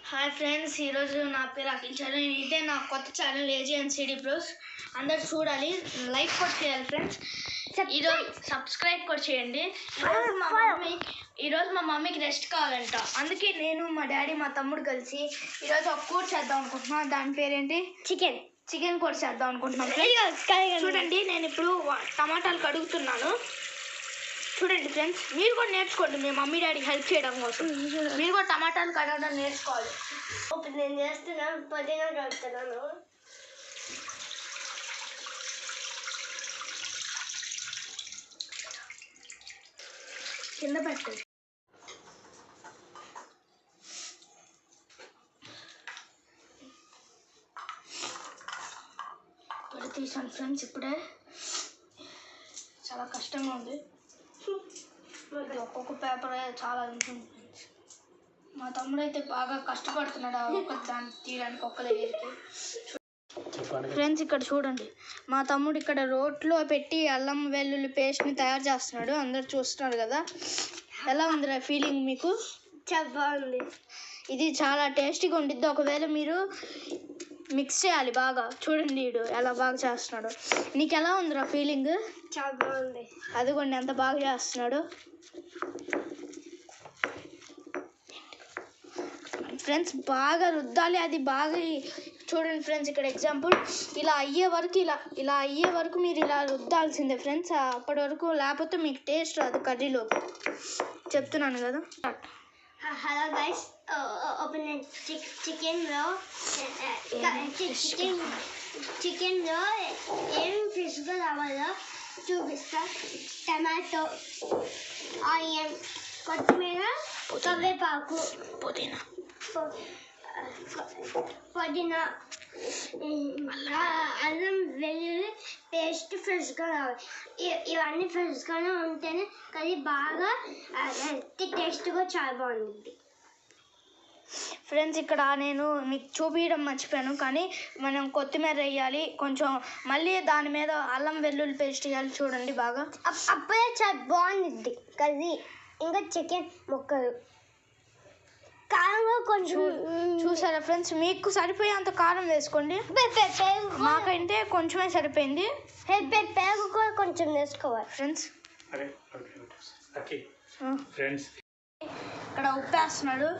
Hi friends, ఈరోజు నా పేరు అఖిల్ చరణ్. ఇదే నా కొత్త ఛానల్ AJNCD Bros. అందరు చూడాలి, లైక్ కూడా చేయాలి ఫ్రెండ్స్. ఈరోజు సబ్స్క్రైబ్ కూడా చేయండి. ఈరోజు మా మమ్మీకి రెస్ట్ కావాలంట, అందుకే నేను మా డాడీ మా తమ్ముడు కలిసి ఈరోజు ఒక కూర చేద్దాం అనుకుంటున్నాం. దాని పేరేంటి? చికెన్ కూర చేద్దాం అనుకుంటున్నాం. చూడండి, నేను ఇప్పుడు టమాటాలు కడుగుతున్నాను. చూడండి ఫ్రెండ్స్, మీరు కూడా నేర్చుకోండి, మీ మమ్మీ డాడీకి హెల్ప్ చేయడం కోసం మీరు కూడా టమాటాలు కడగడం నేర్చుకోవాలి. నేను చేస్తున్నాను, పుదీనా కడుగుతున్నాను. కింద పెట్టండి. ఇప్పుడు తీసాను ఫ్రెండ్స్. ఇప్పుడే చాలా కష్టంగా ఉంది. ఒక్కొక్క పేపర్ చాలా ఉంటుంది ఫ్రెండ్స్. మా తమ్ముడు అయితే బాగా కష్టపడుతున్నాడు ఒక్క దాన్ని తీయడానికి, ఒక్క దగ్గరికి. ఫ్రెండ్స్, ఇక్కడ చూడండి, మా తమ్ముడు ఇక్కడ రోట్లో పెట్టి అల్లం వెల్లుల్లి పేస్ట్ని తయారు చేస్తున్నాడు. అందరు చూస్తున్నారు కదా. ఎలా ఉందిరా ఫీలింగ్ మీకు? చాలా బాగుంది. ఇది చాలా టేస్టీగా ఉండిద్ది. ఒకవేళ మీరు మిక్స్ చేయాలి బాగా. చూడండి వీడు ఎలా బాగా చేస్తున్నాడు. నీకు ఎలా ఉందిరా ఫీలింగ్? చాలా బాగుంది. అదిగోండి ఎంత బాగా చేస్తున్నాడు. ఫ్రెండ్స్, బాగా రుద్దాలి, అది బాగా. చూడండి ఫ్రెండ్స్, ఇక్కడ ఎగ్జాంపుల్ ఇలా అయ్యే వరకు మీరు ఇలా రుద్దాల్సిందే ఫ్రెండ్స్. అప్పటి వరకు, లేకపోతే మీకు టేస్ట్ రాదు కర్రీలో. చెప్తున్నాను కదా. హలో గైస్, ఓపెన్ చికెన్లో ఏం ఫ్రెష్గా రావాలో చూపిస్తా. టమాటో, ఆనియన్, కొత్తిమీర, కరివేపాకు, పుదీనా, అల్లం వెల్లుల్లి పేస్ట్ ఫ్రెష్గా రావాలి. ఇవన్నీ ఫ్రెష్గానే ఉంటేనే కర్రీ బాగా టేస్ట్గా చాలా బాగుంటుంది. ఫ్రెండ్స్, ఇక్కడ నేను మీకు చూపించడం మర్చిపోయాను, కానీ మనం కొత్తిమీర వేయాలి కొంచెం, మళ్ళీ దాని మీద అల్లం వెల్లుల్లి పేస్ట్ వేయాలి. చూడండి బాగా, అప్పుడే చాలా బాగుంటుంది కర్రీ. ఇంకా చికెన్ ముక్కలు కారంగా కొంచెం చూసారా ఫ్రెండ్స్? మీకు సరిపోయేంత కారం వేసుకోండి. మాకైతే కొంచెమే సరిపోయింది. పెరుగు కూడా కొంచెం వేసుకోవాలి ఫ్రెండ్స్. ఇక్కడ ఉప్పు వేస్తున్నాడు.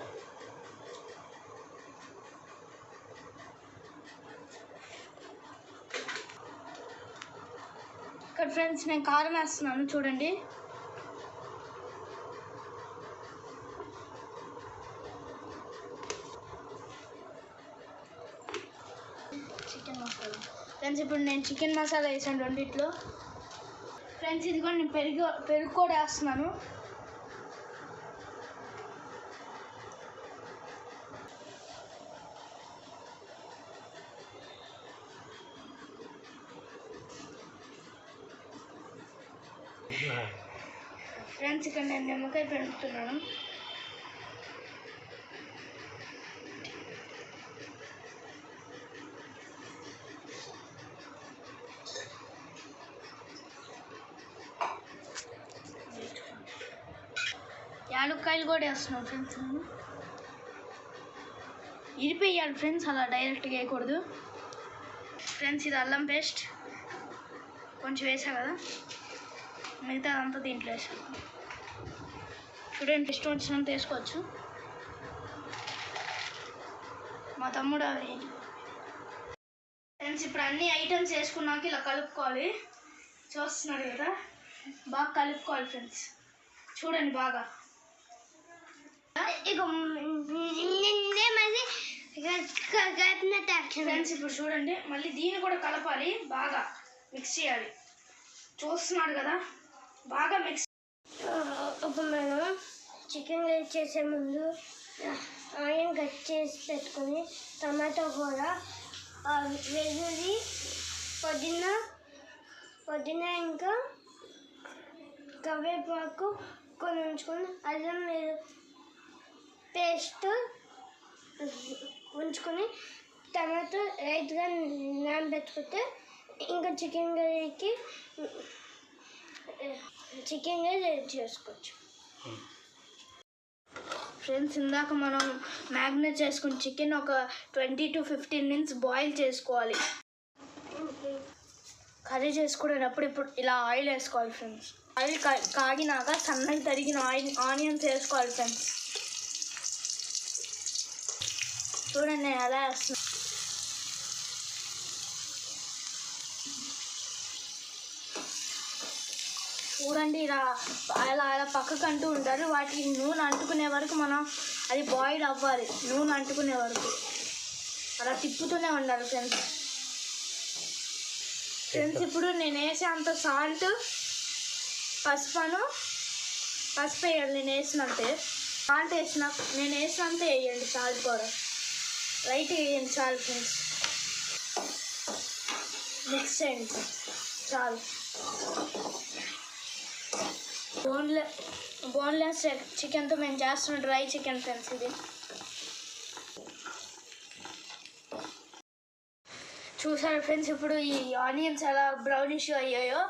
ఇక్కడ ఫ్రెండ్స్ నేను కారం వేస్తున్నాను. చూడండి, చికెన్ మసాలా. ఫ్రెండ్స్, ఇప్పుడు నేను చికెన్ మసాలా వేసాను రెండిట్లో. ఫ్రెండ్స్, ఇది కూడా నేను పెరుగు కూడా వేస్తున్నాను. ఫ్రెండ్స్, ఇక్కడ నేను నిమ్మకాయ పెడుతున్నాను. యాలక్కాయలు కూడా వేస్తున్నాను ఫ్రెండ్స్. నేను ఇరిపేయాలి ఫ్రెండ్స్, అలా డైరెక్ట్గా వేయకూడదు. ఫ్రెండ్స్, ఇది అల్లం పేస్ట్ కొంచెం వేసా కదా, మిగతా అంతా దీంట్లో వేసాను. చూడండి, ఇష్టం వచ్చినంత వేసుకోవచ్చు. మా తమ్ముడు అవి. ఫ్రెండ్స్, ఇప్పుడు అన్ని ఐటమ్స్ వేసుకున్నాక ఇలా కలుపుకోవాలి. చూస్తున్నారు కదా, బాగా కలుపుకోవాలి ఫ్రెండ్స్. చూడండి బాగా. ఫ్రెండ్స్, ఇప్పుడు చూడండి, మళ్ళీ దీన్ని కూడా కలపాలి, బాగా మిక్స్ చేయాలి. చూస్తున్నారు కదా, బాగా మిక్స్. ఇప్పుడు మనం చికెన్ చేసే ముందు ఆనియన్ కట్ చేసి పెట్టుకొని, టమాటో కూర, వెల్లుల్లి, పుదీనా ఇంకా కరివేపాకు కొన్ని ఉంచుకొని, అల్లం పేస్ట్ ఉంచుకొని, టమాటో రైట్గా నానబెట్టుకుంటే ఇంకా చికెన్ కర్రీకి చికెన్ కర్రీ రెడీ చేసుకోవచ్చు. ఫ్రెండ్స్ ఇందాక మనం మ్యాగ్నేట్ చేసుకుని చికెన్ ఒక 20 to 15 minutes బాయిల్ చేసుకోవాలి. కర్రీ చేసుకునేటప్పుడు ఇప్పుడు ఇలా ఆయిల్ వేసుకోవాలి ఫ్రెండ్స్. ఆయిల్ కాగినాక సన్నగా తరిగిన ఆనియన్స్ వేసుకోవాలి ఫ్రెండ్స్. చూడండి నేను ఎలా వేస్తున్నాను. చూడండి ఇలా పక్కకు అంటూ ఉంటారు. వాటికి నూనె అంటుకునే వరకు మనం అది బాయిల్ అవ్వాలి. నూనె అంటుకునే వరకు అలా తిప్పుతూనే ఉండాలి ఫ్రెండ్స్. ఇప్పుడు నేను వేసే అంత సాల్ట్ పసుపు వేయాలి. నేను వేసినంతే సాల్ట్ నేను వేసినంతే వేయండి. సాల్ట్ కూడా లైట్ వేయండి చాలు ఫ్రెండ్స్. మిక్స్ చేయండి చాలు. బోన్లెస్ చికెన్తో మేము చేస్తున్న డ్రై చికెన్ ఫ్రెండ్స్ ఇది. చూసారు ఫ్రెండ్స్ ఇప్పుడు ఈ ఆనియన్స్ ఎలా బ్రౌనిష్ అయ్యాయో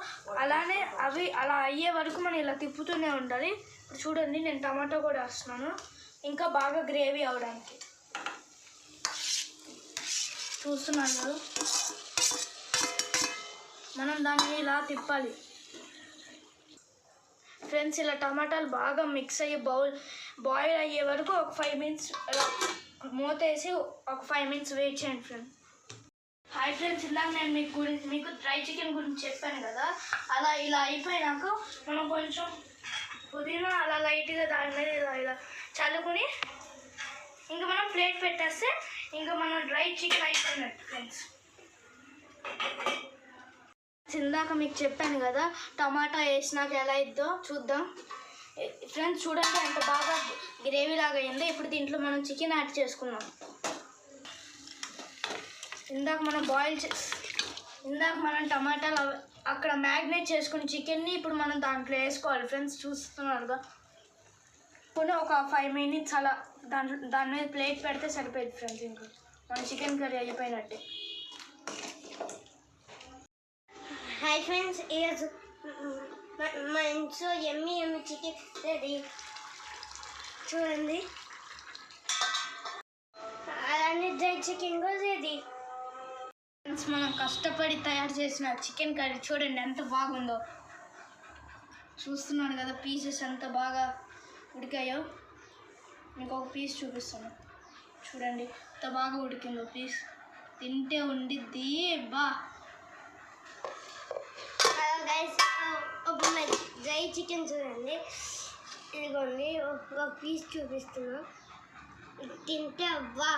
అలానే అవి అలా అయ్యే వరకు మనం ఇలా తిప్పుతూనే ఉండాలి. ఇప్పుడు చూడండి నేను టమాటో కూడా వేస్తున్నాను ఇంకా బాగా గ్రేవీ అవడానికి. చూస్తున్నాను మనం దాన్ని ఇలా తిప్పాలి ఫ్రెండ్స్. ఇలా టమాటాలు బాగా మిక్స్ అయ్యి బాయిల్ అయ్యే వరకు ఒక 5 minutes అలా మూత వేసి ఒక 5 minutes వెయిట్ చేయండి ఫ్రెండ్స్. హాయ్ ఫ్రెండ్స్, ఇందాక నేను మీకు డ్రై చికెన్ గురించి చెప్పాను కదా. అలా ఇలా అయిపోయినాక మనం కొంచెం పుదీనా అలా లైట్గా దాని మీద ఇలా చల్లుకుని ఇంకా మనం ప్లేట్ పెట్టేస్తే ఇంకా మనం డ్రై చికెన్ అయిపోయినట్టు ఫ్రెండ్స్. ఇందాక మీకు చెప్పాను కదా టమాటా వేసినాక ఎలా అయిద్దో చూద్దాం ఫ్రెండ్స్. చూడండి ఎంత బాగా గ్రేవీ లాగా అయిందో. ఇప్పుడు దీంట్లో మనం చికెన్ యాడ్ చేసుకున్నాం. ఇందాక మనం టమాటాలు అక్కడ మ్యాగ్నేట్ చేసుకుని చికెన్ని ఇప్పుడు మనం దాంట్లో వేసుకోవాలి ఫ్రెండ్స్. చూస్తున్నారుగా కొన్ని ఒక 5 minutes అలా దాని మీద ప్లేట్ పెడితే సరిపోయింది ఫ్రెండ్స్. ఇంకా మన చికెన్ కర్రీ అయిపోయినట్టే. హాయ్ ఫ్రెండ్స్, ఈరోజు మా ఇంట్లో ఎమ్మి చికెన్ రెడీ. చూడండి అలానే డ్రై చికెన్ కూడా రెడీ. ఫ్రెండ్స్ మనం కష్టపడి తయారు చేసిన చికెన్ కర్రీ చూడండి ఎంత బాగుందో. చూస్తున్నాను కదా పీసెస్ ఎంత బాగా ఉడికాయో. మీకు ఒక పీస్ చూపిస్తాను చూడండి ఎంత బాగా ఉడికిందో పీస్. తింటే ఉండిద్ది బా. గైస్ ఒక డ్రై చికెన్ చూడండి, ఇదిగోండి ఒక పీస్ చూపిస్తున్నా. తింటే అవ్వా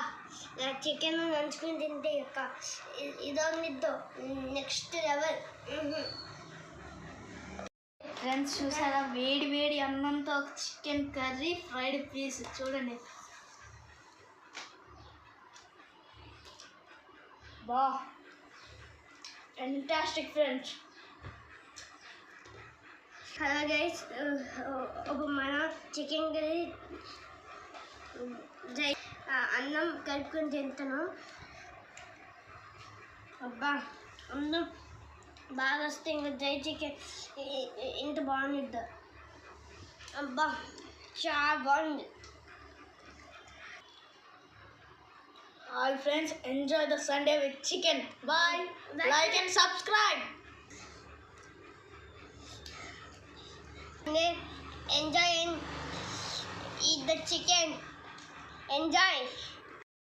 చికెన్ నంచుకుని తింటే ఇదో నెక్స్ట్ లెవెల్. ఫ్రెండ్స్ చూసారా వేడి వేడి అన్నంతో చికెన్ కర్రీ ఫ్రైడ్ పీస్ చూడండి బా ఫెంటాస్టిక్ ఫ్రెండ్స్. హలో గైస్, ఒక మన చికెన్ కర్రీ అన్నం కలుపుకొని తింటాను. అబ్బా అన్నం బాగా వస్తే ఇంకా డ్రై చికెన్ ఇంత బాగుంది. అబ్బా చాలా బాగుంది. All friends, enjoy the Sunday with chicken. Bye. Like and subscribe. Enjoy and eat the chicken. Enjoy.